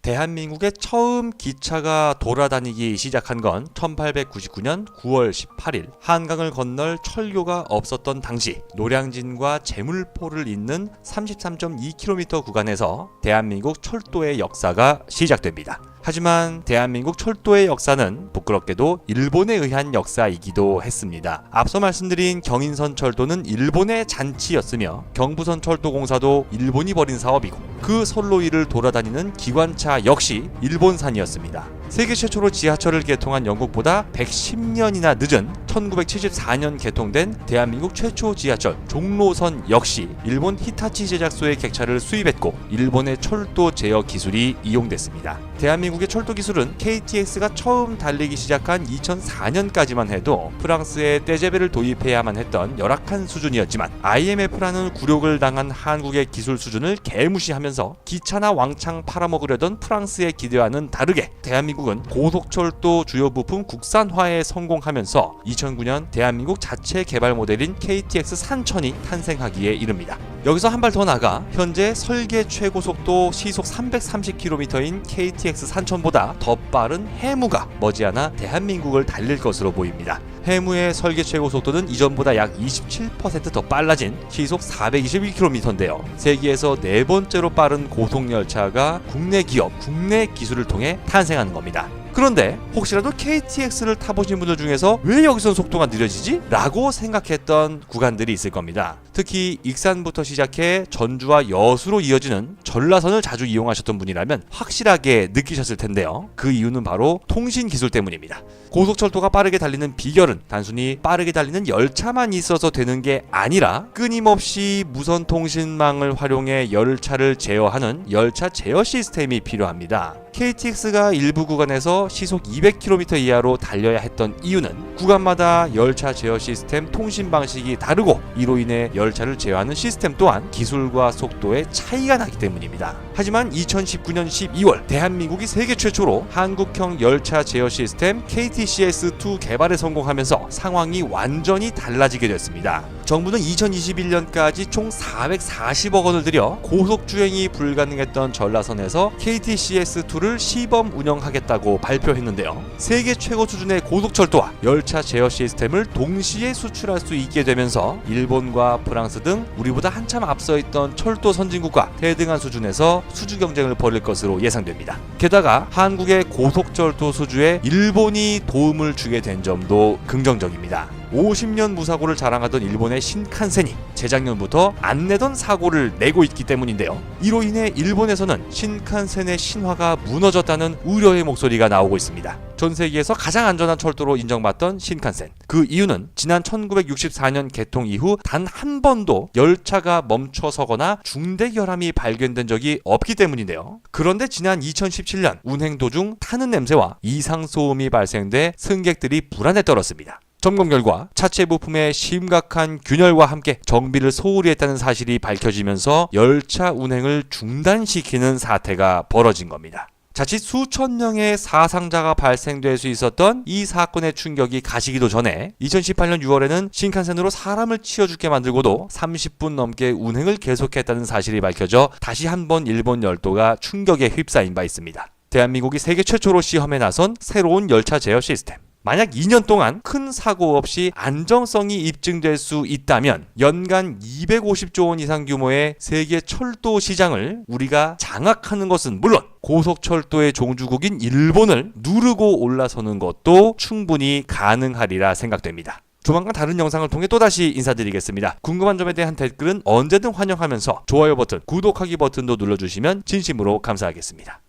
대한민국에 처음 기차가 돌아다니기 시작한 건 1899년 9월 18일 한강을 건널 철교가 없었던 당시 노량진과 제물포를 잇는 33.2km 구간에서 대한민국 철도의 역사가 시작됩니다. 하지만 대한민국 철도의 역사는 부끄럽게도 일본에 의한 역사이기도 했습니다. 앞서 말씀드린 경인선 철도는 일본의 잔치였으며 경부선 철도공사도 일본이 벌인 사업이고 그 선로위를 돌아다니는 기관차 역시 일본산이었습니다. 세계 최초로 지하철을 개통한 영국보다 110년이나 늦은 1974년 개통된 대한민국 최초 지하철 종로선 역시 일본 히타치 제작소의 객차를 수입했고 일본의 철도 제어 기술이 이용됐습니다. 대한민국의 철도 기술은 KTX가 처음 달리기 시작한 2004년까지만 해도 프랑스의 떼제베를 도입해야만 했던 열악한 수준이었지만 IMF라는 굴욕을 당한 한국의 기술 수준을 개무시하면서 기차나 왕창 팔아먹으려던 프랑스의 기대와는 다르게 대한민국은 고속철도 주요 부품 국산화에 성공하면서 2009년 대한민국 자체 개발 모델인 KTX 산천이 탄생하기에 이릅니다. 여기서 한 발 더 나가 현재 설계 최고 속도 시속 330km인 KTX 산천보다 더 빠른 해무가 머지않아 대한민국을 달릴 것으로 보입니다. 해무의 설계 최고 속도는 이전보다 약 27% 더 빨라진 시속 421km인데요. 세계에서 네 번째로 빠른 고속열차가 국내 기업, 국내 기술을 통해 탄생하는 겁니다. 그런데 혹시라도 KTX를 타보신 분들 중에서 왜 여기선 속도가 느려지지? 라고 생각했던 구간들이 있을 겁니다. 특히 익산부터 시작해 전주와 여수로 이어지는 전라선을 자주 이용하셨던 분이라면 확실하게 느끼셨을 텐데요. 그 이유는 바로 통신 기술 때문입니다. 고속철도가 빠르게 달리는 비결은 단순히 빠르게 달리는 열차만 있어서 되는 게 아니라 끊임없이 무선 통신망을 활용해 열차를 제어하는 열차 제어 시스템이 필요합니다. KTX가 일부 구간에서 시속 200km 이하로 달려야 했던 이유는 구간마다 열차 제어 시스템 통신 방식이 다르고 이로 인해 열차를 제어하는 시스템 또한 기술과 속도에 차이가 나기 때문입니다. 하지만 2019년 12월 대한민국이 세계 최초로 한국형 열차 제어 시스템 KTCS2 개발에 성공하면서 상황이 완전히 달라지게 됐습니다. 정부는 2021년까지 총 440억 원을 들여 고속주행이 불가능했던 전라선에서 KTCS2를 시범 운영하겠다고 발표했는데요. 세계 최고 수준의 고속철도와 열차 제어 시스템을 동시에 수출할 수 있게 되면서 일본과 프랑스 등 우리보다 한참 앞서 있던 철도 선진국과 대등한 수준에서 수주 경쟁을 벌일 것으로 예상됩니다. 게다가 한국의 고속철도 수주에 일본이 도움을 주게 된 점도 긍정적입니다. 50년 무사고를 자랑하던 일본의 신칸센이 재작년부터 안 내던 사고를 내고 있기 때문인데요. 이로 인해 일본에서는 신칸센의 신화가 무너졌다는 우려의 목소리가 나오고 있습니다. 전 세계에서 가장 안전한 철도로 인정받던 신칸센. 그 이유는 지난 1964년 개통 이후 단 한 번도 열차가 멈춰서거나 중대 결함이 발견된 적이 없기 때문인데요. 그런데 지난 2017년 운행 도중 타는 냄새와 이상 소음이 발생돼 승객들이 불안에 떨었습니다. 점검 결과 차체 부품의 심각한 균열과 함께 정비를 소홀히 했다는 사실이 밝혀지면서 열차 운행을 중단시키는 사태가 벌어진 겁니다. 자칫 수천 명의 사상자가 발생될 수 있었던 이 사건의 충격이 가시기도 전에 2018년 6월에는 신칸센으로 사람을 치워죽게 만들고도 30분 넘게 운행을 계속했다는 사실이 밝혀져 다시 한번 일본 열도가 충격에 휩싸인 바 있습니다. 대한민국이 세계 최초로 시험에 나선 새로운 열차 제어 시스템. 만약 2년 동안 큰 사고 없이 안정성이 입증될 수 있다면 연간 250조 원 이상 규모의 세계 철도 시장을 우리가 장악하는 것은 물론 고속철도의 종주국인 일본을 누르고 올라서는 것도 충분히 가능하리라 생각됩니다. 조만간 다른 영상을 통해 또다시 인사드리겠습니다. 궁금한 점에 대한 댓글은 언제든 환영하면서 좋아요 버튼, 구독하기 버튼도 눌러주시면 진심으로 감사하겠습니다.